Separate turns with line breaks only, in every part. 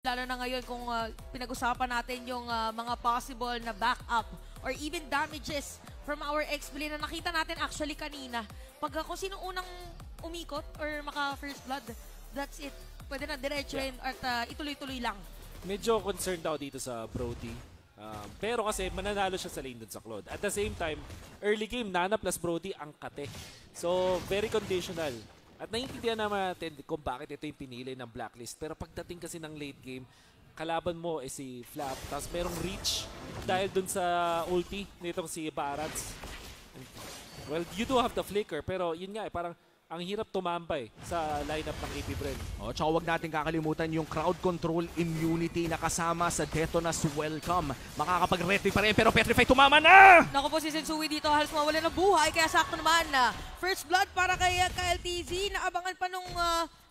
Lalo na ngayon kung pinag-usapan natin yung mga possible na backup or even damages from our ex-play na nakita natin actually kanina. Pag kung sino unang umikot or maka-first blood, that's it. Pwede na diretsuhin at ituloy-tuloy lang.
Medyo concerned ako dito sa Brody. Pero kasi mananalo siya sa lane dun sa Claude. At the same time, early game, Nana plus Brody ang kate. So, very conditional. At naiintindihan naman natin kung bakit ito yung pinili ng Blacklist. Pero pagdating kasi ng late game, kalaban mo si Flap. Tapos merong reach dahil dun sa ulti nitong si Barats. Well, you do have the flicker. Pero yun nga parang ang hirap tumambay sa lineup ng AP Bren.
Tsaka huwag natin kakalimutan yung crowd control immunity na kasama sa Detona's Welcome. Makakapag-retry pa rin pero Petrify tumama na!
Naku po si Sensui dito, halos mawala ng buhay. Kaya sakto naman na first blood para kay KLTZ. Naabangan pa nung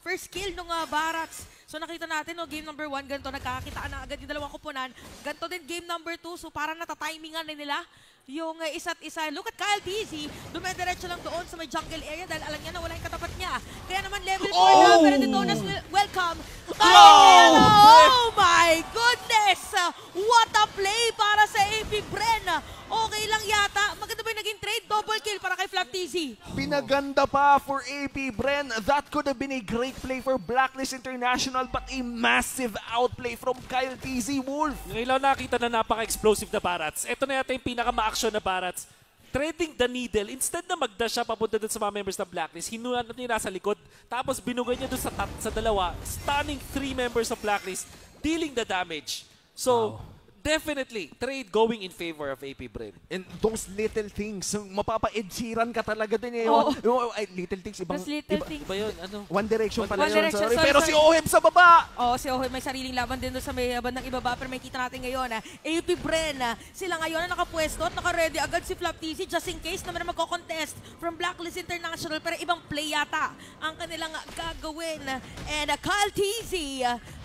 first kill nung Barats. So nakita natin, no, game number 1, ganito, nagkakakitaan na agad yung dalawang kupunan. Ganito din game number 2, so parang natatimingan na nila yung isa't isa. Look at Kyle TZ, dumediretso lang doon sa may jungle area dahil alam niya na wala yung katapat niya. Kaya naman level 4 na, pero Detona's welcome. Oh my goodness! What a play para sa AP Bren. Okay lang yata. Maganda ba yung naging trade? Double kill para kay Flap TZ.
Pinaganda pa for AP Bren. That could have been a great play for Blacklist International but a massive outplay from Kyle TZ Wolf.
Ngayon lang nakita na napaka-explosive na Barats. Ito na yata yung pinaka-ma-action na Barats. Threading the needle, instead na mag-dash siya papunta dun sa mga members ng Blacklist, hinunan niya nasa likod, tapos binugay niya dun sa dalawa, stunning 3 members of Blacklist, dealing the damage. So, definitely, trade going in favor of AP Bren.
And those little things, mapapa-edsiran ka talaga din eh.
Oo.
Little things, ibang...
Those little things.
Iba yun, ano?
One Direction pala
One
yun,
Direction,
sorry.
sorry,
Pero
sorry.
si Oheb sa baba!
Oo, si Ohoy may sariling laban din doon sa may bandang ibaba, pero may kita natin ngayon AP Bren, sila ngayon na nakapwesto at naka-ready agad si Flap TZ just in case na meron magko-contest from Blacklist International, pero ibang play yata ang kanilang gagawin. And Kyle TZ,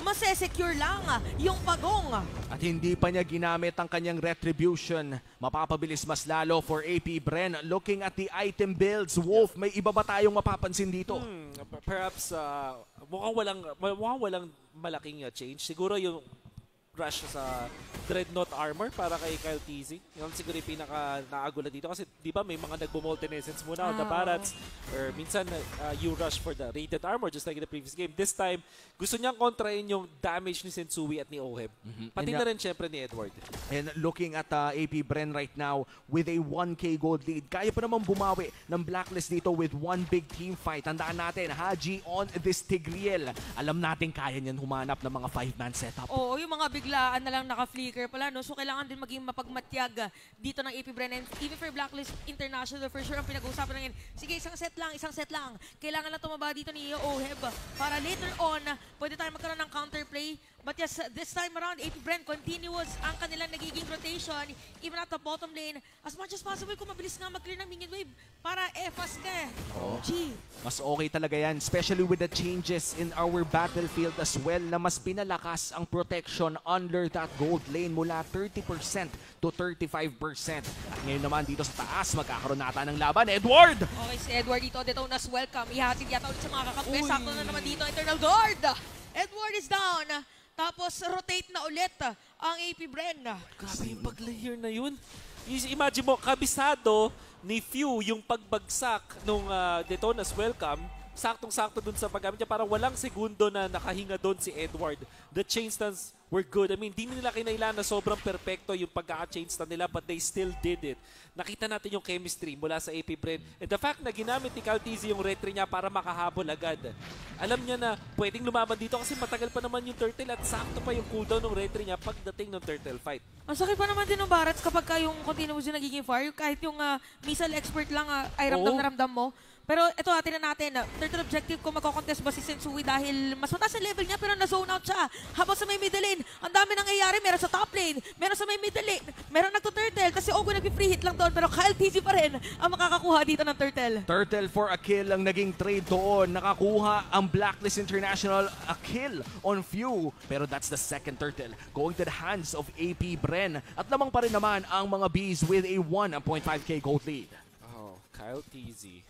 masesecure lang yung pagong.
At hindi pa niya ginamit ang kanyang retribution. Mapapabilis mas lalo for AP Bren. Looking at the item builds, Wolf, may iba ba tayong mapapansin dito?
Perhaps mukhang walang malaking change. Siguro yung rush sa Dreadnought armor para kay Kyle TZ. Yung siguro yung pinaka-naagula dito kasi di ba may mga nagbo-multi-essence muna on the Barats or minsan you rush for the rated armor just like in the previous game. This time, gusto niyang kontrahin yung damage ni Sensui at ni Oheb. Pati na rin syempre ni Edward.
And looking at AP Bren right now with a 1K gold lead, kaya pa naman bumawi ng Blacklist dito with one big team fight. Tandaan natin, Haji on this Tigreal. Alam natin kaya niyan humanap ng mga 5-man setup.
Oo, yung mga biglaan na lang naka-flicker pala, no? So kailangan din maging mapagmatyag dito ng AP Bren. And even for Blacklist International, for sure ang pinag-uusapan ngayon, sige, isang set lang. Kailangan lang tumaba dito ni Oheb para later on, pwede tayo magkaroon ng counterplay. But yes, this time around, AP Bren continuous ang kanilang nagiging rotation, even at the bottom lane. As much as possible, kung mabilis nga mag-clear ng minion wave para fast ka.
Mas okay talaga yan, especially with the changes in our battlefield as well na mas pinalakas ang protection under that gold lane mula 30% to 35%. At ngayon naman dito sa taas, magkakaroon nata ng laban. Edward!
Okay, si Edward dito, Detona's welcome. Ihatid yata ulit sa mga kakampi. Sakto na naman dito, Eternal Guard. Edward is down. Tapos rotate na ulit ang AP Bren.
Grabe yung pag-layer na yun. Imagine mo, kabisado ni Few yung pagbagsak nung Detona's welcome. Saktong-sakto dun sa paggamit niya. Parang walang segundo na nakahinga dun si Edward. The chain stuns were good. I mean, di nila kinailangan na sobrang perfecto yung pagkaka-chain stun nila but they still did it. Nakita natin yung chemistry mula sa AP Bren. And the fact na ginamit ni Kyle TZ yung retry niya para makahabol agad. Alam niya na pwedeng lumaban dito kasi matagal pa naman yung turtle at sakto pa yung cooldown ng retry niya pagdating ng turtle fight.
Ang sakit pa naman din ng Barats kapag yung continuous yung nagiging fire. Kahit yung missile expert lang ay ramdam na ramdam mo. Pero ito, tingnan natin. Turtle objective kung magkocontest ba si Sensui dahil mas mataas ang level niya pero na-zone out siya. Habang sa may middle lane, ang dami nangyayari. Meron sa top lane, meron sa may middle lane, meron nagto-turtle kasi Ogo nag-free hit lang doon. Pero Kyle TZ pa rin ang makakakuha dito ng turtle.
Turtle for a kill ang naging trade doon. Nakakuha ang Blacklist International a kill on Few. Pero that's the second turtle going to the hands of AP Bren. At lamang pa rin naman ang mga Bees with a 1.5k gold lead.
Oh, Kyle TZ.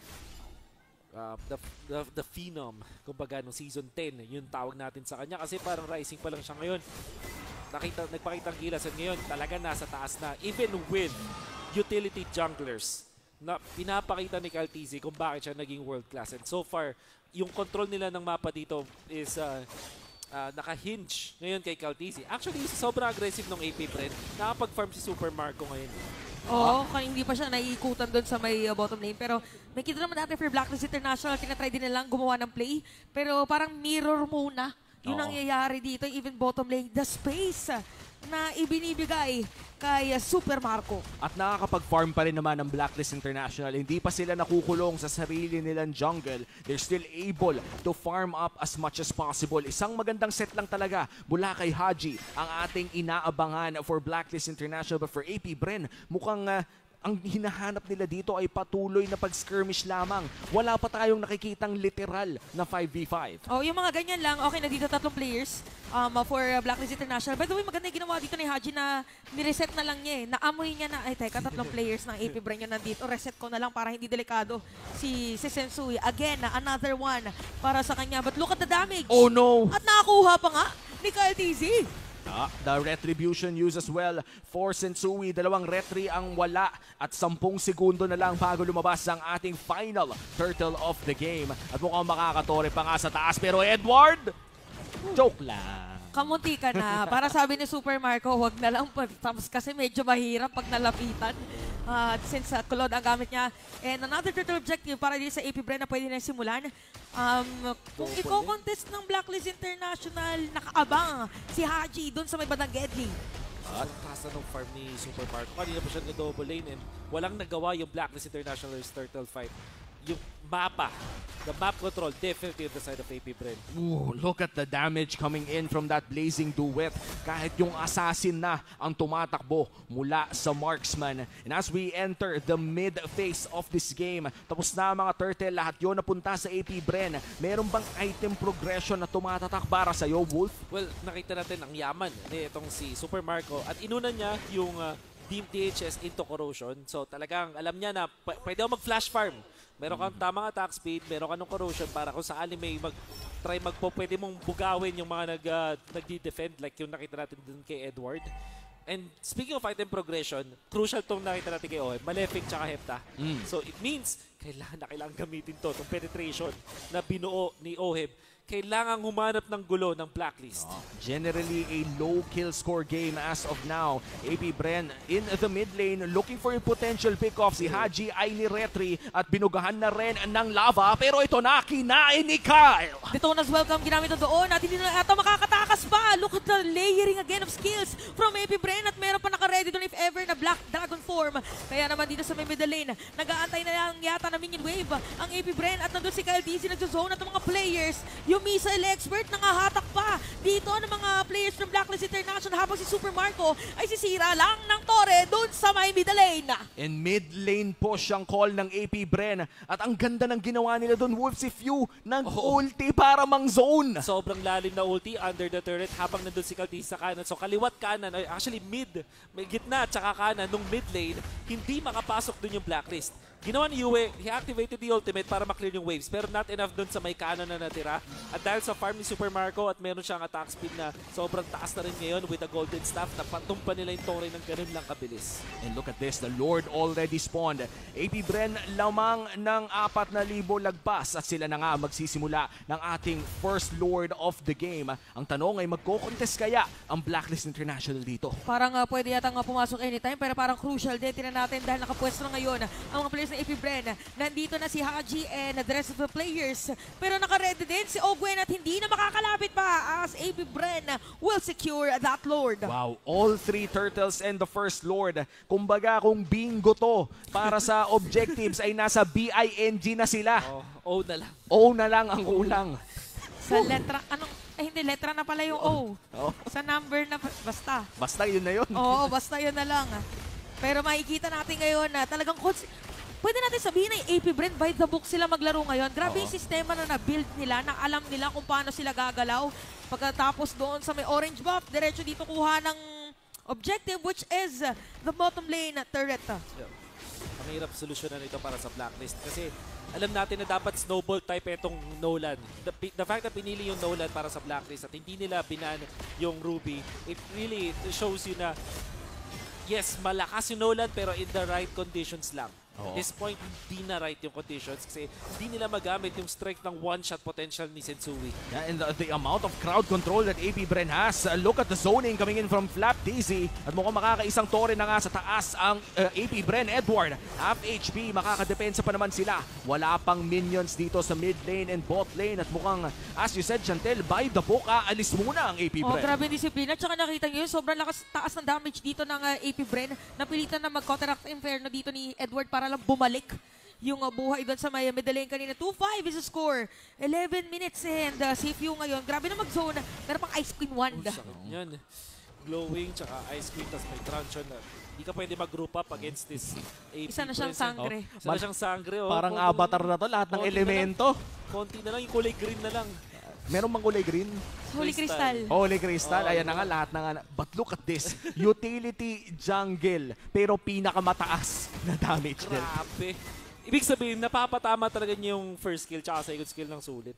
the phenom, kumbaga, nung season 10, yung tawag natin sa kanya. Kasi parang rising pa lang siya ngayon. Nagpakita ang gilas. At ngayon, talaga nasa taas na. Even with utility junglers, na pinapakita ni Calteezy kung bakit siya naging world class. And so far, yung control nila ng mapa dito is naka-hinge ngayon kay Calteezy. Actually, sobrang aggressive ng AP Bren. Nakapag-farm si Super Marco ngayon.
Oo, hindi pa siya naiikutan doon sa may bottom lane. Pero may kita naman natin for Blacklist International, tinatry din nilang gumawa ng play. Pero parang mirror muna. Yun ang nangyayari dito, even bottom lane. The space na ibinibigay kay Super Marco.
At nakakapag-farm pa rin naman ng Blacklist International. Hindi pa sila nakukulong sa sarili nilang jungle. They're still able to farm up as much as possible. Isang magandang set lang talaga mula kay Haji ang ating inaabangan for Blacklist International. But for AP Bren, mukhang ang hinahanap nila dito ay patuloy na pag-skirmish lamang. Wala pa tayong nakikitang literal na 5v5.
Oh, yung mga ganyan lang, okay na dito 3 players for Blacklist International. By the way, maganda yung ginawa dito ni Haji na nireset na lang niya eh. Naamoy niya na, ay teka, 3 players ng AP Bren yun nandito. Reset ko na lang para hindi delikado si Sensui. Again, another one para sa kanya. But look at the damage.
Oh no!
At nakakuha pa nga ni Calteezy.
The retribution used as well for Sensui. 2 retry ang wala at 10 segundo na lang bago lumabas ang ating final turtle of the game. At mukhang makakatore pa nga sa taas. Pero Edward, joke lang.
Kamunti ka na. Para sabi ni Super Marco, wag na lang. Tapos kasi medyo mahirap pag nalapitan. Since Claude ang gamit niya. And another turtle objective para din sa AP Bren na pwede na simulan. Kung i-contest ng Blacklist International, nakaabang si Haji doon sa may bandang Gedli.
At taas na ng farm ni Super Marco. Kanina pa siya na-double lane and walang nagawa yung Blacklist International's turtle fight. Yung mapa, the map control, definitely on the side of AP Bren.
Ooh, look at the damage coming in from that blazing duet. Kahit yung assassin na ang tumatakbo mula sa marksman. And as we enter the mid phase of this game, tapos na mga turtle, lahat yun napunta sa AP Bren. Meron bang item progression na tumatatak para sa'yo, Wolf?
Well, nakita natin ang yaman ni itong si Super Marco at inuna niya yung Team DHS into corrosion. So talagang alam niya na pwede ako mag-flash farm. Meron kang tamang attack speed, meron kang corrosion para kung saan may pwede mong bugawin yung mga nagdi-defend like yung nakita natin dun kay Edward. And speaking of item progression, crucial tong nakita natin kay Oheb, Malefic tsaka Hepta. So it means kailangan gamitin to, itong penetration na binuo ni Oheb. Kailangan humanap ng gulo ng Blacklist.
Generally a low kill score game as of now. AP Bren in the mid lane looking for a potential pick-off. Si Haji ay ni-retry at binugahan na rin ng lava. Pero ito na, kinain ni Kyle.
Detona's welcome ginamit na doon at hindi na ata makakatakas pa. Look at the layering again of skills from AP Bren at meron pa naka-ready doon if ever na Black Dragon form. Kaya naman dito sa may middle lane, nag-aantay na lang yata na minion wave ang AP Bren at nandun si Kyle DC nagzozone at ang mga players. Yung missile expert nangahatak pa dito ng mga players from Blacklist International habang si Super Marco ay sisira lang ng tore doon sa may middle lane.
In mid lane push ang call ng AP Bren at ang ganda ng ginawa nila doon, Wolf, si Few ng ulti para mang zone.
Sobrang lalim na ulti under the turret habang nandun si Calteezy sa kanan. So kaliwat kanan, actually mid, may gitna at saka kanan nung mid lane, hindi makapasok dun yung Blacklist. Ginawa ni Yue, he activated the ultimate para maklear yung waves pero not enough dun sa may kanan na natira. At dahil sa farm ni Super Marco at meron siyang attack speed na sobrang taas na rin ngayon with the golden staff, napatumpa nila yung tore ng ganun lang kabilis.
And look at this, the Lord already spawned. AP Bren lamang ng 4,000 lagpas at sila na nga magsisimula ng ating first Lord of the game. Ang tanong ay magko-contest kaya ang Blacklist International dito?
Parang pwede yata nga pumasok anytime pero parang crucial din. Tinan natin dahil nakapwesto na ngayon ang mga players ng AP Bren. Nandito na si Haji and the rest of the players. Pero naka-ready din si Ogwen at hindi na makakalapit pa as AP Bren will secure that Lord.
Wow, all 3 turtles and the first Lord. Kumbaga kung bingo to para sa objectives ay nasa BING na sila.
O na lang.
O na lang ang kulang.
Sa letra, hindi, letra na pala yung O.
Oh.
Sa number na, basta.
Basta yun na yun.
Oo, basta yun na lang. Pero makikita natin ngayon na talagang pwede natin sabihin na AP Bren by the book sila maglaro ngayon. Grabe yung sistema na na-build nila, na alam nila kung paano sila gagalaw. Pagkatapos doon sa may orange buff, diretso dito kuha ng objective which is the bottom lane turret.
Ang hirap solusyonan ito para sa Blacklist kasi alam natin na dapat snowball type itong Nolan. The fact na pinili yung Nolan para sa Blacklist at hindi nila binan yung Ruby, it really shows you na yes, malakas yung Nolan pero in the right conditions lang.
Oo.
At this point, hindi na right yung conditions kasi hindi nila magamit yung strength ng one-shot potential ni Sensui.
Yeah, and the amount of crowd control that AP Bren has. Look at the zoning coming in from Flap Daisy. At mukhang makakaisang tore na nga sa taas ang AP Bren. Edward, half HP, makakadepensa pa naman sila. Wala pang minions dito sa mid lane and bot lane. At mukhang, as you said, Chantel, by the book, alis muna ang AP
Oh,
Bren.
grabe yung disiplina. Tsaka nakita nyo yun, sobrang taas ng damage dito ng AP Bren. Napilitan na mag-counteract inferno dito ni Edward para lang bumalik yung buhay doon sa may middle lane kanina. 2-5 is a score. 11 minutes and safe yung ngayon. Grabe na mag-zone. Meron pang Ice Queen Wand.
Yan. Glowing, tsaka Ice Queen, tapos may truncheon na hindi ka pwede mag-group up against this AP.
Isa na siyang
present.
sangre.
Isa na siyang sangre. Oh.
Parang avatar na to, lahat ng
Konti na
elemento.
Konti na lang, yung kulay green na lang.
Meron bang kulay green?
Holy Crystal.
Holy Crystal,
Oh,
ayan na nga lahat na nga. But look at this, utility jungle, pero pinakamataas na damage din.
Grabe. Ibig sabihin, napapatama talaga niya yung first skill tsaka second skill ng sulit.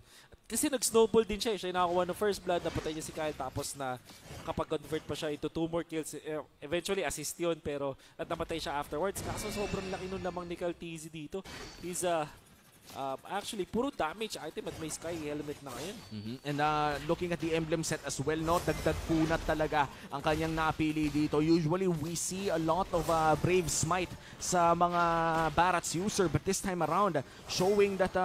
Kasi nag-snowball din siya. Siya yung nakakuha ng first blood, napatay niya si Kyle, tapos na kapag convert pa siya into 2 more kills, eventually assist yun, pero at namatay siya afterwards. Kaso sobrang laki nun lamang ni Kaltizi dito. He's actually, puro damage item at may sky helmet na ngayon.
And looking at the emblem set as well, no, dagdag punat talaga ang kanyang napili dito. Usually, we see a lot of Brave Smite sa mga Barats user, but this time around, showing that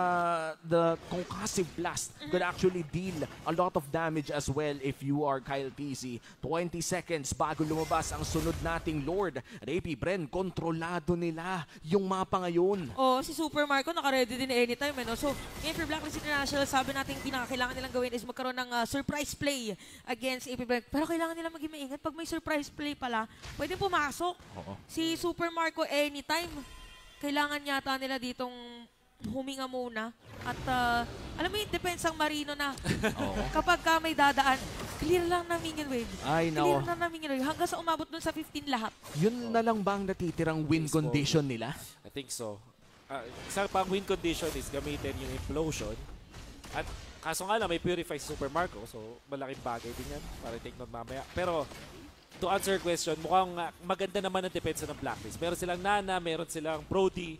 the Concussive Blast could actually deal a lot of damage as well if you are Kyle TZ. 20 seconds bago lumabas ang sunod nating Lord. AP Bren, kontrolado nila yung mapa ngayon.
Oh, si Super Marco naka-ready din anytime. No? So, ngayon for Blacklist International, sabi natin pinakakailangan nilang gawin is magkaroon ng surprise play against AP Bren. Pero kailangan nilang maging maingat. Pag may surprise play pala, pwede pumasok.
Oo.
Si Super Marco anytime. Kailangan yata nila ditong huminga muna. At alam mo yung depensang Marino na kapag ka may dadaan, clear lang na minion wave.
Ay,
Clear
nako.
lang na minion wave. Hanggang sa umabot dun sa 15 lahat.
Yun na lang ba ang natitirang win
Baseball.
condition nila?
I think so. Isang pang win condition is gamitin yung implosion. At kaso nga lang, may purify si Super Marco. So, malaking bagay din yan para take note mamaya. Pero, to answer your question, mukhang maganda naman ang depensa ng Blacklist. Meron silang Nana, meron silang Brody.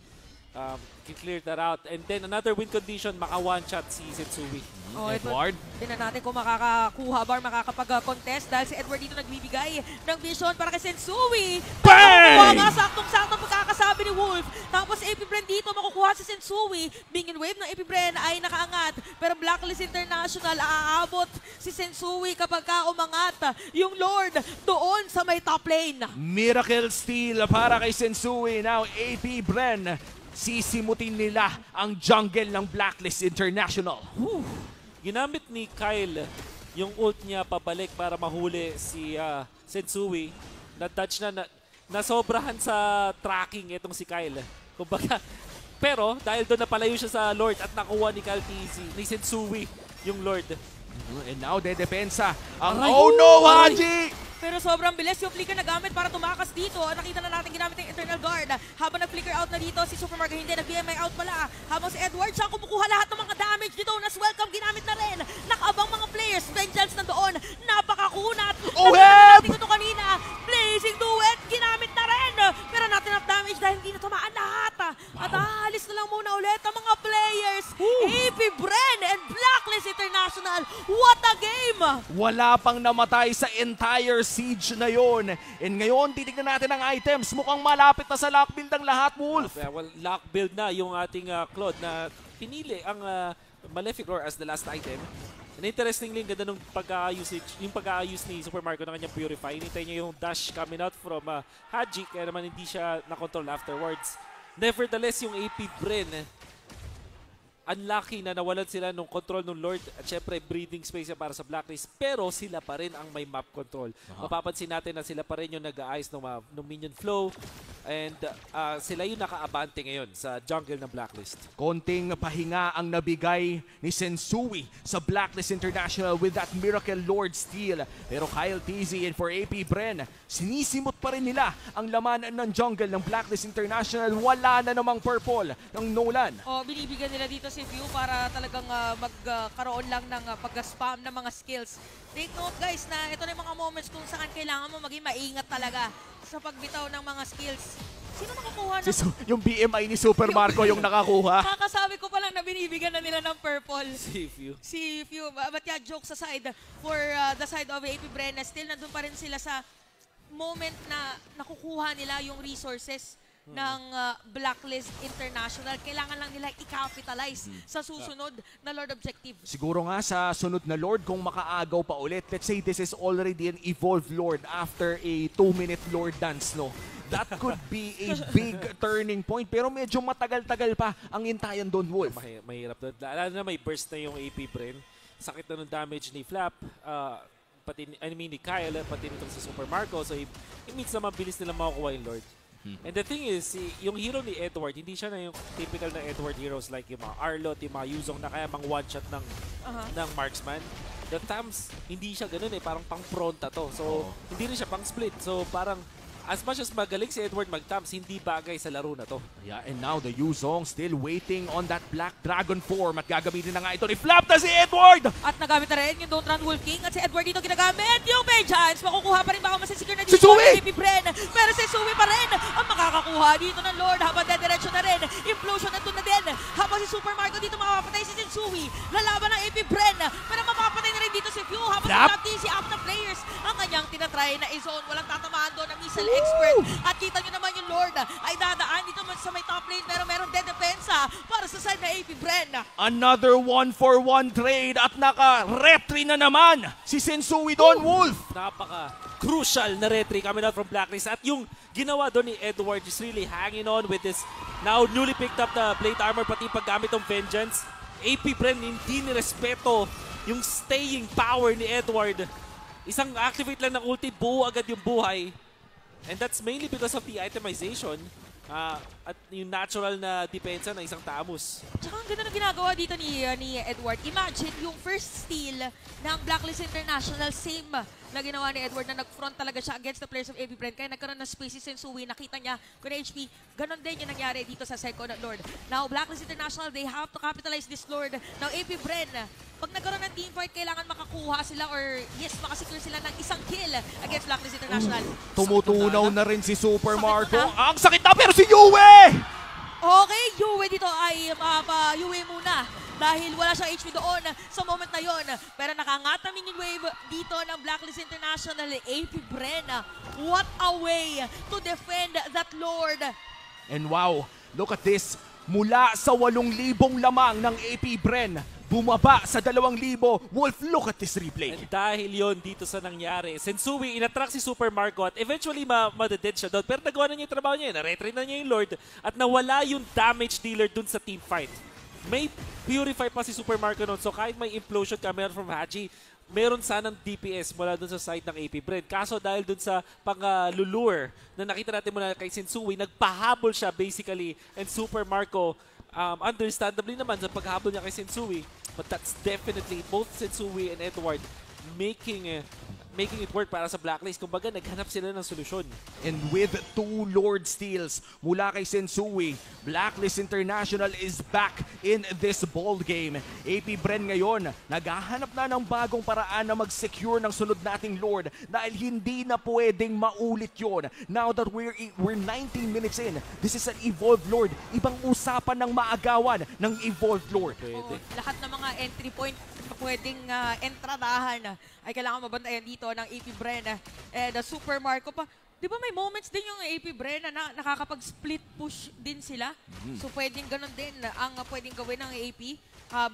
Can clear that out. And then, another win condition, maka one-shot si Sensui.
Oh,
Edward?
Tingnan natin kung makakakuha ba or makakapag-contest dahil si Edward dito nagbibigay ng vision para kay Sensui.
Bang!
Mga saktong-saktong pagkakasabi ni Wolf. Tapos AP Bren dito makukuha si Sensui. Minion wave ng AP Bren ay nakaangat. Pero Blacklist International aabot si Sensui kapag ka umangat yung Lord doon sa may top lane.
Miracle steal para kay Sensui. Now, AP Bren, sisimutin nila ang jungle ng Blacklist International.
Ginamit ni Kyle yung ult niya pabalik para mahuli si Sensui. Na-touch na, nasobrahan sa tracking itong si Kyle. Kumbaga, pero dahil doon napalayo siya sa Lord at nakuha ni Kyle TZ, ni Sensui yung Lord.
And now, dedepensa ang
Aray!
oh no, Haji!
Pero sobrang bilis yung flicker na gamit para tumakas dito. Nakita na natin ginamit yung internal guard. Habang nag-flicker out na dito, si Super Marco hindi, nag-BMI out pala. Habang si Edward siya kumukuha lahat ng mga damage dito. Nas welcome, ginamit na rin. Nakaabang mga players. Vengeance na doon. Napakakunat.
Oh,
Nakita natin ito kanina. Blazing Duet, ginamit na rin. Pero not enough damage dahil hindi na tumaan lahat. At aalis na lang muna ulit ang mga players. AP Bren and Blacklist International. What a game!
Wala pang namatay sa entire siege na yon. And ngayon, titignan natin ang items. Mukhang malapit na sa lock build ang lahat, Wolf.
Well, lock build na yung ating Claude na pinili ang Malefic Roar as the last item. And interestingly, ganda nung pag-usage, yung pag-aayos ni Super Marco ng kanyang Purify. Hinintay niya yung dash coming out from Haji, kaya naman hindi siya na-control afterwards. Nevertheless, yung AP Bren, unlucky na nawalan sila ng control ng Lord at syempre breathing space para sa Blacklist, pero sila pa rin ang may map control. Mapapansin natin na sila pa rin yung nag-aayos ng minion flow. And sila yung nakaabante ngayon sa jungle ng Blacklist.
Konting pahinga ang nabigay ni Sensui sa Blacklist International with that Miracle Lord steal. Pero Kyle TZ and for AP Bren, sinisimot pa rin nila ang laman ng jungle ng Blacklist International. Wala na namang purple ng Nolan.
O, binibigyan nila dito si View para talagang magkaroon lang ng pag-spam ng mga skills. Take note guys na ito na yung mga moments kung saan kailangan mo maging maingat talaga sa pagbitaw ng mga skills. Sino nakakuha ng...
Yung BMI ni Super Marco yung nakakuha.
Kakasabi ko pa lang na binibigyan na nila ng purple.
Si Few.
Si Few. But yeah, jokes aside, for the side of AP Brenna, still nandun pa rin sila sa moment na nakukuha nila yung resources ng Blacklist International. Kailangan lang nila i-capitalize sa susunod na Lord Objective.
Siguro nga sa sunod na Lord kung makaagaw pa ulit. Let's say this is already an evolved Lord after a 2-minute Lord dance, no? That could be a big turning point. Pero medyo matagal-tagal pa ang intayan doon, Wolf.
Mahirap doon. Lalo na may burst na yung AP Bren. Sakit na ng damage ni Flap. Pati ni Kyle, pati nitong si Super Marco. So it means na mabilis nila makukuha yung Lord. And the thing is, yung hero ni Edward, hindi siya na yung typical na Edward heroes like yung mga Arlot, yung mga Yuzong na kaya mang one-shot ng marksman. The Tams, hindi siya ganun eh. Parang pang-pronta to. So, hindi rin siya pang-split. So, parang as much as magaling si Edward mag-Tams, hindi bagay sa laro na to.
Yeah, and now the Yuzong still waiting on that Black Dragon form at gagamitin na nga ito ni Flap na si Edward!
At nagamit na rin yung Don't Run Wolf King at si Edward dito ginagamit yung may chance. Makukuha pa rin baka masisecure na
Si
dito
Sui!
ng AP Bren. Pero si Sui pa rin ang makakakuha dito ng Lord habang dediretso na rin. Implosion nandun na din. Habang si Super Marco dito makapatay si Sensui. Lalaban ng AP Bren. Pero mapapatay na rin dito si Few habang si up na players ang kanyang tinatry na i-zone. Walang tatamaan doon ng missile expert. At kita nyo naman yung Lord ay dadaan dito sa may top lane pero meron din depensa para sa side na AP Bren.
Another 1-for-1 trade at naka-retry na naman si Sensui doon, Wolf!
Napaka-crucial na retry coming out from Blacklist. At yung ginawa doon ni Edward is really hanging on with this now newly picked up na plate armor pati paggamit ng Vengeance. AP Bren hindi nirespeto yung staying power ni Edward. Isang activate lang ng ulti, buo agad yung buhay. And that's mainly because of the itemization at yung natural na depensa ng isang Tamus.
Tsaka ang ganda na ginagawa dito ni Edward. Imagine yung first steal ng Blacklist International, same na ginawa ni Edward na nag-front talaga siya against the players of AP Bren. Kaya nagkaroon ng spaces and Sui. Nakita niya kung HP. Ganon din yung nangyari dito sa second Lord. Now, Blacklist International, they have to capitalize this Lord. Now, AP Bren, pag nagkaroon ng teamfight, kailangan makakuha sila or yes, makasecure sila ng isang kill against Blacklist International.
Tumutunaw na rin si Super
Sakit
Marco.
na.
Ang sakit na pero si Yue!
Okay, Yue dito ay Yue muna dahil wala siyang HP doon sa moment na yon. Pero nakangatamin yung wave dito ng Blacklist International, AP Bren. What a way to defend that Lord.
And wow, look at this. Mula sa 8,000 lamang ng AP Bren, bumaba sa 2,000. Wolf, look at this replay.
And dahil yon dito sa nangyari, Sensui inattract si Super Marco at eventually ma-dead siya doon. Pero nagawa na niya yung trabaho niya. Na-retry na niya yung Lord at nawala yung damage dealer doon sa team fight. May purify pa si Super Marco noon. So kahit may implosion camera from Haji, meron sanang DPS mula doon sa side ng AP Bren. Kaso dahil doon sa pang-lulure na nakita natin muna kay Sensui, nagpahabol siya basically. And Super Marco, understandably naman sa paghabol niya kay Sensui, but that's definitely both Sensui and Edward making it work para sa Blacklist. Kumbaga, naghanap sila ng solusyon.
And with 2 Lord steals mula kay Sensui, Blacklist International is back in this ball game. AP Bren ngayon, naghahanap na ng bagong paraan na mag-secure ng sunod nating Lord dahil hindi na pwedeng maulit yon. Now that we're 19 minutes in, this is an evolved Lord. Ibang usapan ng maagawan ng evolved Lord.
Oo, lahat ng mga entry point na pwedeng entradahan ay kailangan mabantayan dito ng AP Bren. And Super Marco pa. Di ba may moments din yung AP Bren na nakakapag-split push din sila? So pwedeng ganun din ang pwedeng gawin ng AP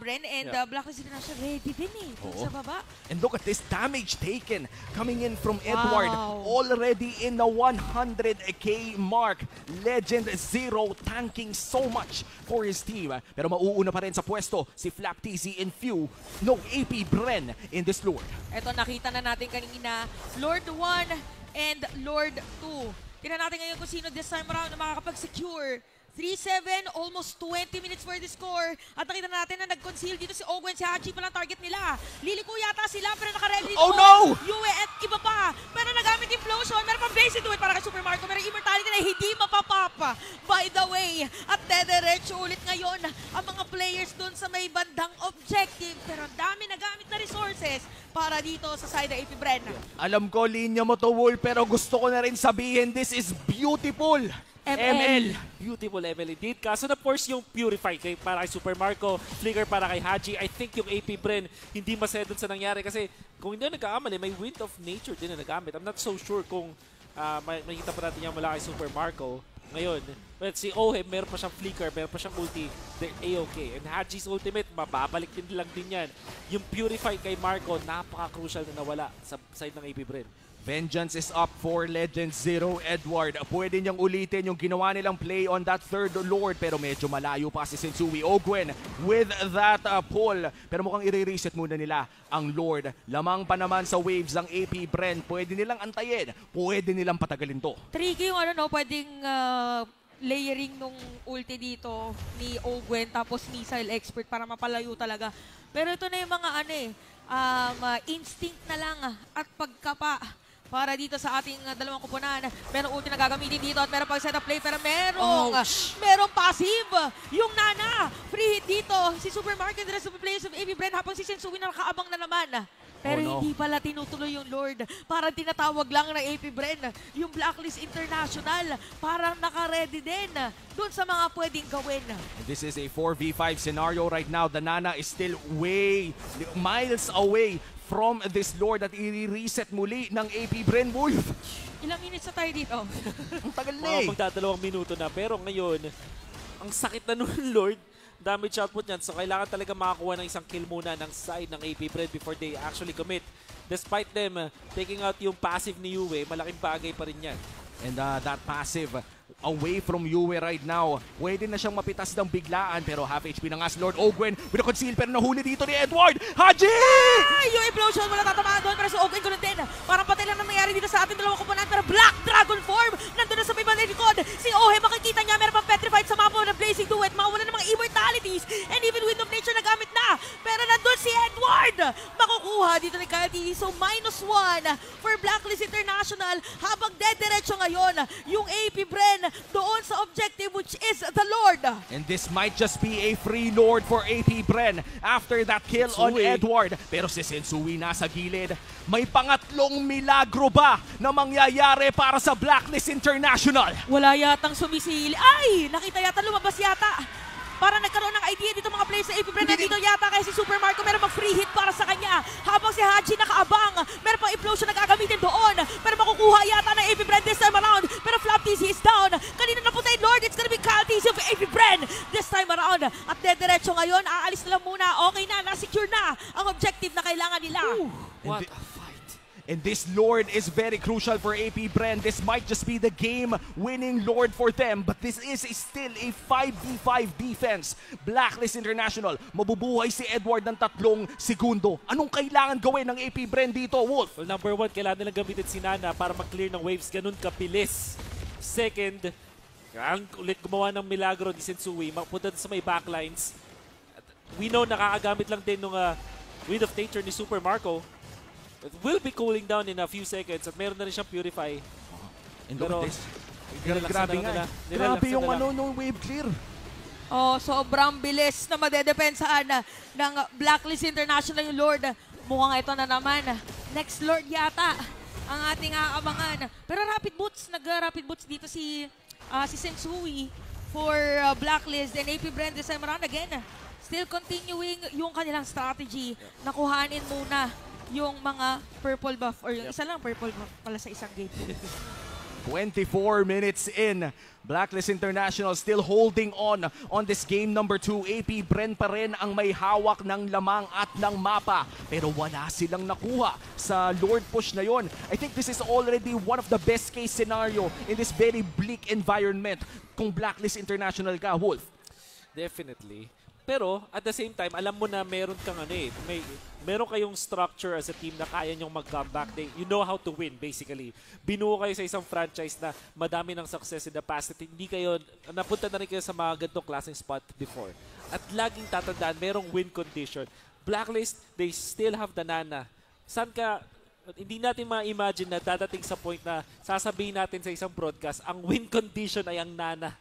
Bren. And Blacklist International ready din dun sa baba.
And look at this damage taken coming in from Edward. Already in the 100k mark. Legend Zero tanking so much for his team. Pero mauuna pa rin sa pwesto si Flap TZ and Few. No AP Bren in this Lord.
Ito nakita na natin kanina. Lord 1 and Lord 2. Tingnan natin ngayon kung sino this time around na makakapag-secure. 3-7, almost 20 minutes for the score. At nakita natin na nag-conceal dito si Ogwen, si Haji pa lang target nila. Liliko yata sila pero naka-ready dito.
Oh, no!
Yue at iba pa. Pero nagamit implosion. Meron pang basic do it para kay Super Marco. Meron immortality na hindi mapapapa. By the way, at dediretso ulit ngayon ang mga players dun sa may bandang objective. Pero ang dami nagamit na resources para dito sa side ng AP Bren.
Alam ko, linya mo to, Wolf, pero gusto ko na rin sabihin, this is beautiful. ML.
Beautiful ML indeed. Kaso na force yung Purify para kay Super Marco, Flicker para kay Haji. I think yung AP Bren hindi masaya dun sa nangyari kasi kung hindi na nagkakamali, may Wind of Nature din na nagamit. I'm not so sure kung makikita pa natin yan mula kay Super Marco. Ngayon, well, si Ohem, meron pa siyang Flicker, meron pa siyang ulti, they're A-OK. And Haji's ultimate, mababalik din lang din yan. Yung Purify kay Marco, napaka-crucial na nawala sa side ng AP Bren.
Vengeance is up for Legend Zero Edward. Pwede niyang ulitin yung ginawa nilang play on that third Lord pero medyo malayo pa si Sensui Ogwen with that pull. Pero mukhang i-reset muna nila ang Lord. Lamang pa naman sa waves ng AP Bren. Pwede nilang antayin. Pwede nilang patagalin to.
Tricky yung pwedeng layering nung ulti dito ni Ogwen tapos missile expert para mapalayo talaga. Pero ito na yung mga instinct na lang at pagkapa para dito sa ating dalawang kupunan. Merong ulti na gagamitin dito at meron pang setup play pero merong passive. Yung Nana, free hit dito. Si Super Marco and the rest of the players of AP Bren habang si Sensui na nakaabang na naman. Pero hindi pala tinutuloy yung Lord. Parang tinatawag lang ng AP Bren. Yung Blacklist International, parang naka-ready din doon sa mga pwedeng gawin.
This is a 4v5 scenario right now. The Nana is still way, miles away from this Lord at i-reset muli ng AP Bren, Wolf.
Ilang minutes na tayo dito?
Ang tagal na
Mga magdadalawang minuto na. Pero ngayon, ang sakit na nun, Lord. Damage output niyan. So kailangan talaga makakuha ng isang kill muna ng side ng AP Bren before they actually commit. Despite them taking out yung passive ni Yue, malaking bagay pa rin yan.
And that passive away from Yue right now. Pwede na siyang mapitas ng biglaan pero half HP na nga si Lord Ogwen with a conceal pero nahuli dito ni Edward. Haji!
Yung implosion, wala tatamaan doon pero si Ogwen ko din. Parang patay lang ang nangyari dito sa ating dalawang kupunan pero Black Dragon form nandun na sa may likod. Si Ohe makikita niya meron pang petrified sa mapa ng Blazing Duet. Mawala ng mga immortalities and even Wind of Nature nagamit na. Pero nandun si Edward. Makukuha dito ni Kyle TV. So -1 for Blacklist International habang dediretso ngayon yung AP Bren doon sa objective which is the Lord.
And this might just be a free Lord for AP Bren after that kill on Edward. Pero si Sensui nasa gilid. May pangatlong milagro ba na mangyayari para sa Blacklist International?
Wala yatang sumisili. Ay! Nakita yata, lumabas yata. Para nagkaroon ng idea dito mga players sa AP Bren. Nandito yata kay si Super Marco. Meron mag free hit para sa kanya. Habang si Haji nakaabang. Meron pang implosion na gagamitin doon. Pero makukuha yata ng AP Bren this time around. Pero Flap TC is down. Kanina na po tayo Lord. It's gonna be Kyle TC of AP Bren this time around. At dediretso ngayon. Aalis na lang muna. Okay na. Nasecure na ang objective na kailangan nila.
What a fight.
And this Lord is very crucial for AP Bren. This might just be the game-winning Lord for them. But this is still a 5v5 defense. Blacklist International, mabubuhay si Edward ng 3 segundo. Anong kailangan gawin ng AP Bren dito, Wolf?
Well, number 1, kailangan nilang gamitin si Nana para mag-clear ng waves. Ganun kabilis. Second, ang ulit gumawa ng milagro ni Sensui. Mapunta sa may backlines. We know nakakagamit lang din ng Wind of Nature ni Super Marco. It will be cooling down in a few seconds at meron na rin siyang Purify.
And
Pero,
look at this. Grabe nga. Grabe yung wave clear.
Oh, sobrang bilis na madedepensaan ng Blacklist International yung Lord. Mukhang ito na naman. Next Lord yata ang ating aabangan. Pero rapid boots, nag-rapid boots dito si Sensui for Blacklist and AP Bren this time around again. Still continuing yung kanilang strategy. Nakuhanin muna yung mga purple buff or yung isa lang purple buff pala sa isang game.
24 minutes in. Blacklist International still holding on this game number 2. AP Bren pa rin ang may hawak ng lamang at ng mapa. Pero wala silang nakuha sa Lord push na yon. I think this is already one of the best case scenario in this very bleak environment kung Blacklist International ka, Wolf.
Definitely. Pero at the same time, alam mo na meron kang meron kayong structure as a team na kaya nyong mag-comeback. You know how to win, basically. Binuo kayo sa isang franchise na madami ng success in the past at hindi kayo, napunta na rin kayo sa mga ganitong klaseng spot before. At laging tatandaan, merong win condition. Blacklist, they still have the Nana. Saan ka, hindi natin ma-imagine na dadating sa point na sasabihin natin sa isang broadcast, ang win condition ay ang Nana.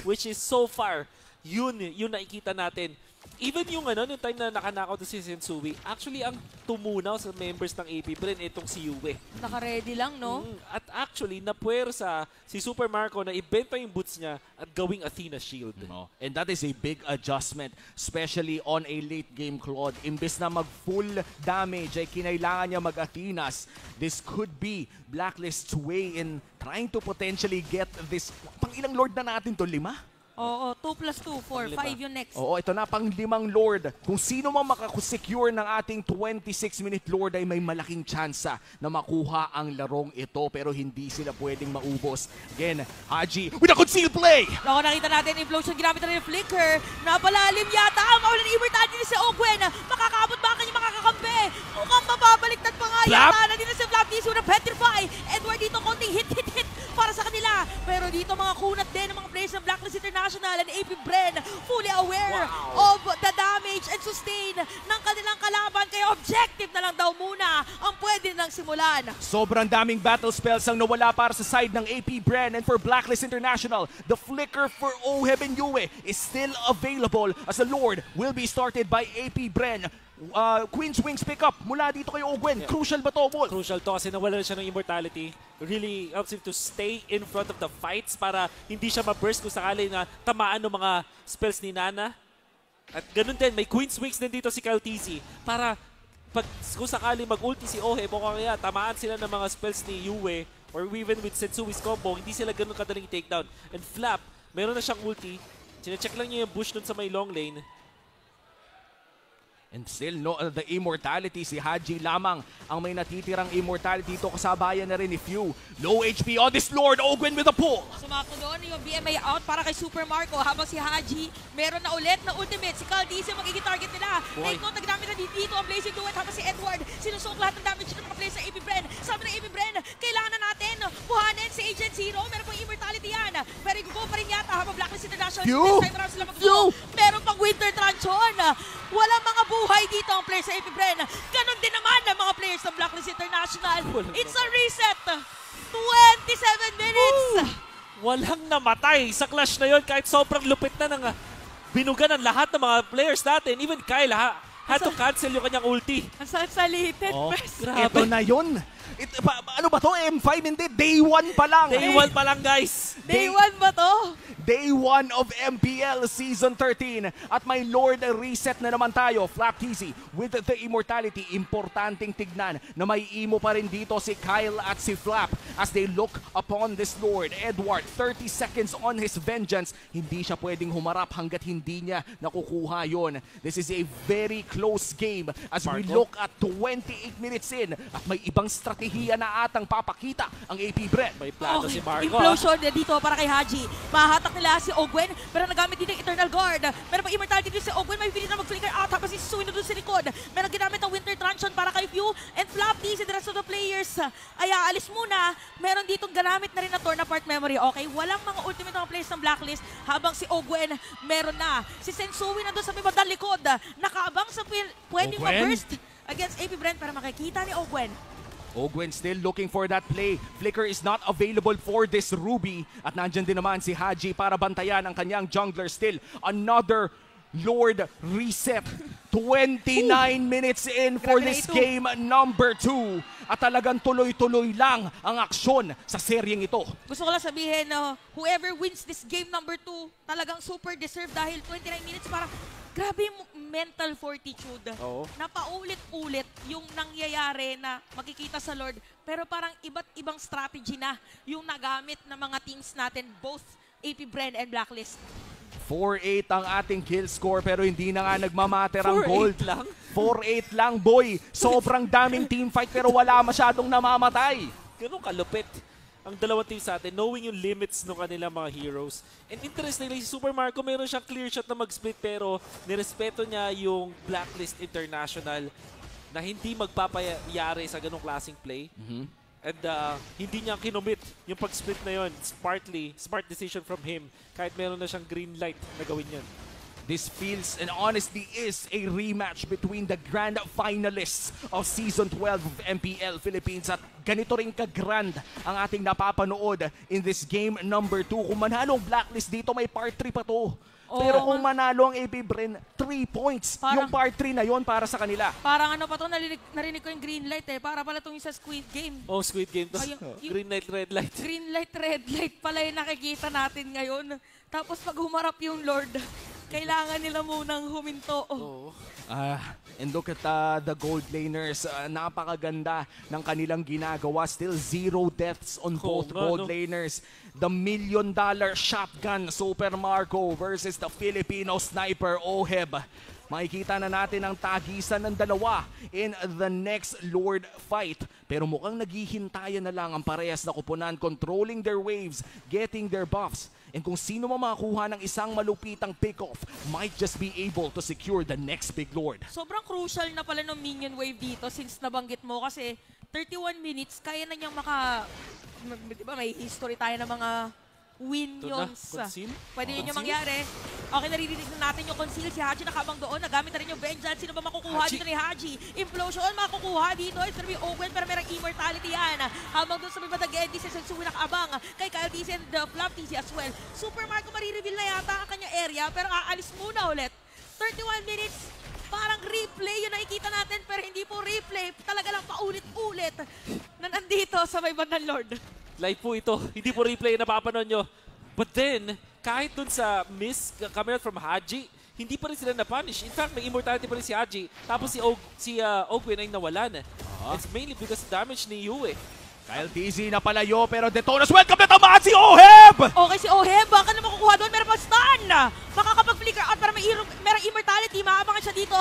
Which is so far, yun nakikita natin. Even yung time na nakanakaw to si Sensui, actually ang tumunaw sa members ng AP Bren itong si Yue.
Naka-ready lang, no?
At actually, napuwersa si Super Marco na ibenta yung boots niya at gawing Athena Shield.
And that is a big adjustment, especially on a late game Claude. Imbes na mag-full damage ay kinailangan niya mag-Athenas. This could be Blacklist's way in trying to potentially get this. Pang ilang Lord na natin to? 5?
Oo, 2 plus 2, 4, 5 yung next.
Oo, ito na pang 5 Lord. Kung sino mang makakosecure ng ating 26-minute Lord ay may malaking tsansa na makuha ang larong ito pero hindi sila pwedeng maubos. Again, Haji with a concealed play!
Naku, nakita natin implosion, ginamit na rin yung flicker. Napalalim yata ang maulan ni Immortality ni si Ogwen. Makakaabot ba ang kanyang makakakampi? Mukhang mababaliktad pa nga yata na dito si Flap TC with a petrify. Edward dito konting hit para sa kanila. Pero dito mga kunat din ng mga players ng Blacklist International and AP Bren fully aware of the damage and sustain ng kanilang kalaban. Kaya objective na lang daw muna ang pwede nang simulan.
Sobrang daming battle spells ang nawala para sa side ng AP Bren, and for Blacklist International, the flicker for Oheb and Yue is still available as the Lord will be started by AP Bren. Queen's Wings pick up mula dito kay Ogwen. Crucial ba to, Wolf?
Crucial to kasi nawala siya ng immortality. Really helps him to stay in front of the fights para hindi siya ma-burst kung sakali na tamaan ng mga spells ni Nana. At ganun din, may Queen's Wings din dito si Kyle TZ para kung sakali mag-ulti si Oheb o kaya tamaan sila ng mga spells ni Yue or even with Sensui's combo, hindi sila ganun kadaling takedown. And Flap, meron na siyang ulti. Sinecheck lang niya yung bush dun sa may long lane.
And still, no, the immortality, si Haji lamang ang may natitirang immortality dito. Kasabayan na rin ni Few. Low HP on this Lord. Ogwen with a pull.
Sumakto doon yung BMA out para kay Super Marco. Habang si Haji, meron na ulit na ultimate. Si Caldice magiging target nila. Take note, nagnamit na dito ang Blazing Duet. Habang si Edward, sinusok lahat ng damage ng mga players sa AP Bren. Sabi ng AP Bren, kailangan na natin buhanin si Agent Zero. Meron pang immortality yan. Pero igugo pa rin yata habang Blacklist International. This time around sila mag-go. Meron pang Winter Tranchon. Walang mga buhay dito ang players sa AP Bren. Ganon din naman ang mga players ng Blacklist International. It's a reset. 27 minutes.
Walang namatay sa clash na yon kahit sobrang lupit na ng binugan ng lahat ng mga players natin. Even Kyle had to cancel yung kanyang ulti.
Ang salited.
Ito na yun. Ano ba to? M5 hindi. Day 1 pa lang.
Day 1 pa lang, guys.
Day 1 ba to?
Day 1 of MPL Season 13. At may Lord reset na naman tayo. Flap TZ with the immortality. Importanteng tignan na may imo pa rin dito si Kyle at si Flap as they look upon this Lord. Edward, 30 seconds on his vengeance. Hindi siya pwedeng humarap hanggat hindi niya nakukuha yon. This is a very close game as we look at 28 minutes in at may ibang strategiya na atang papakita ang AP Bren.
May plano si Marco.
Implosion dito para kay Haji. Mahatak nila si Ogwen, pero nagamit din ng Eternal Guard. Meron pa immortality dito si Ogwen, may pilit na mag-flicker out habang si Sui na doon sa likod. Meron ginamit ng Winter Tranchon para kay Few and Flap TZ, the rest of the players ay aalis muna. Meron ditong ganamit na rin na Torn Apart Memory. Okay, walang mga ultimate mga players ng Blacklist habang si Ogwen meron na. Si Sensui na doon sa may bandang likod. Nakaabang sa pwedeng ma-burst against AP Bren para makikita ni Ogwen.
Ogwen still looking for that play. Flicker is not available for this Ruby. At nandyan din naman si Haji para bantayan ang kanyang jungler. Still another Lord reset. 29 minutes in for this game number 2. At talagang tuloy-tuloy lang ang aksyon sa seryeng ito.
Gusto ko lang sabihin na whoever wins this game number 2, talagang super deserved dahil 29 minutes para grabe yung mental fortitude. Na paulit-ulit yung nangyayari na makikita sa Lord. Pero parang iba't ibang strategy na yung nagamit ng mga teams natin, both AP Bren and Blacklist.
4-8 ang ating kill score pero hindi na nga nagmamatter ang gold.
4-8 lang?
4-8 lang, boy. Sobrang daming teamfight pero wala masyadong namamatay.
Ganun kalupit. ang dalawang team sa atin, knowing yung limits ng kanilang mga heroes. And interestingly, si Super Marco meron siyang clear shot na mag-split pero nirespeto niya yung Blacklist International na hindi magpapayari sa ganong klaseng play. And hindi niya kinomit yung pag-split na yun. It's partly smart decision from him kahit meron na siyang green light na gawin yan.
This feels and honestly is a rematch between the grand finalists of Season 12 of MPL Philippines at ganito rin ka-grand ang ating napapanood in this game number 2. Kung manalo ang Blacklist dito, may part 3 pa to. Pero kung manalo ang AP Bren, 3 points. Yung part 3 na yon para sa kanila.
Parang ano pa to, narinig ko yung green light eh. Para pala itong sa Squid Game.
Oh, Squid Game to. Green light, red light.
Green light, red light pala yung nakikita natin ngayon. Tapos pag humarap yung Lord, kailangan nila munang huminto.
And look at the gold laners. Napakaganda ng kanilang ginagawa. Still 0 deaths on both gold laners. The $1 million shotgun Super Marco versus the Filipino sniper Oheb. Makikita na natin ang tagisan ng dalawa in the next Lord fight. Pero mukhang naghihintayan na lang ang parehas na kupunan, controlling their waves, getting their buffs. And kung sino makakuha ng isang malupitang pick-off might just be able to secure the next big Lord.
Sobrang crucial na pala ng minion wave dito since nabanggit mo kasi 31 minutes, kaya na niyang di ba may history tayo ng mga winions. Pwede yun yung mangyari. Okay, naririnig na natin yung conceal. Si Haji nakabang doon. Nagamit na rin yung vengeance. Sino ba makukuha dito ni Haji? Implosion, makukuha dito. It's gonna be open pero merong immortality yan. Habang doon sa may badag Eddie, si Sensui nakabang. Kay Kyle TC and Flap TC as well. Super Marco marireveal na yata ang kanyang area pero aalis muna ulit. 31 minutes. Parang replay yung nakikita natin pero hindi po replay. Talaga lang paulit-ulit na nandito sa may bandang Lord.
Live po ito. Hindi po replay na napapanood nyo. But then, kahit dun sa miss coming out from Haji, hindi pa rin sila na-punish. In fact, may immortality pa rin si Haji. Tapos si Ogwin ay nawalan. It's mainly because of damage ni Yue.
Kyle TZ na palayo pero Detonas welcome na tamaan si Oheb!
Okay, si Oheb. Baka na makukuha doon. Meron pang stun. Makakapag-flicker out para merong immortality. Maabangan siya dito.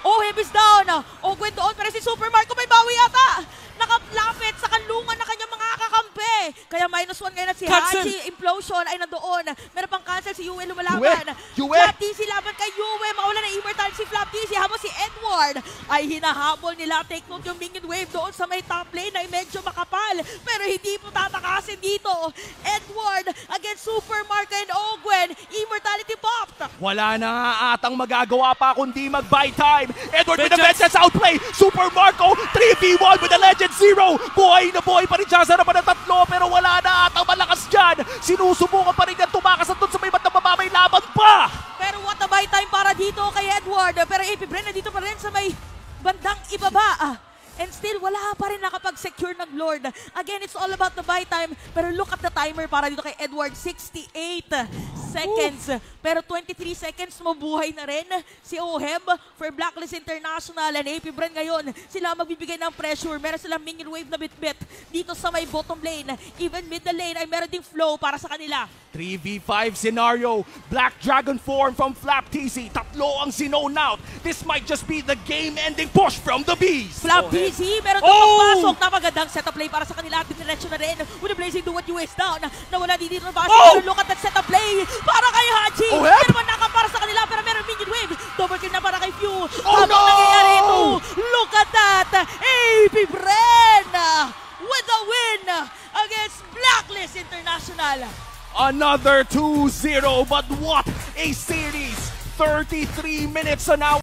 Oheb is down. Ogwin doon pero si Super Marco may bawi yata. Nakalapit sa kanlungan na kanyang mga kakampi. Kaya -1 ngayon at si Haji. Implosion ay nandoon. Meron pang cancel si Yue lumalaban. Flap TC laban kay Yue. Mawala na immortality si Flap TC. Habang si Edward ay hinahabol nila. Take note yung minion wave doon sa may top lane ay medyo makapal. Pero hindi po tatakasin dito. Edward against Super Marco and Ogwen. Immortality popped.
Wala na nga atang magagawa pa kundi mag-buy time. Edward with the vengeance outplay. Super Marco 3v1 with the Legend Zero. Buhay na buhay pa rin siya sa harapan ng tatlo pero wala na atang malakas dyan. Sinusubukan pa rin niya tumakas at doon sa may batang bababay laban pa.
Pero what a buy time para dito kay Edward. Pero AP Bren na dito pa rin sa may bandang ibaba. And still, wala pa rin nakapag-secure ng Lord. Again, it's all about the buy time. Pero look at the timer para dito kay Edward. 68 seconds. Pero 23 seconds, mabuhay na rin si Oheb for Blacklist International and AP Bren ngayon. Sila magbibigay ng pressure. Meron silang minion wave na bit-bit dito sa may bottom lane. Even middle lane ay meron ding flow para sa kanila.
3v5 scenario. Black Dragon form from Flap TC. Tatlo ang sinone out. This might just be the game-ending push from the Bees.
Flap TC, meron doon pasok na magandang setup play para sa kanila. Diretso na rin. With the blazing do what you is down. Nawala din dito na base. Pero look at that setup play para kay Haji. Meron man nakapara sa kanila pero meron minion wave. Double kill na para kay Few. Habang nangyayari ito. Look at that. AP Bren with the win against Blacklist International.
Another 2-0, but what a series! 33 minutes an hour.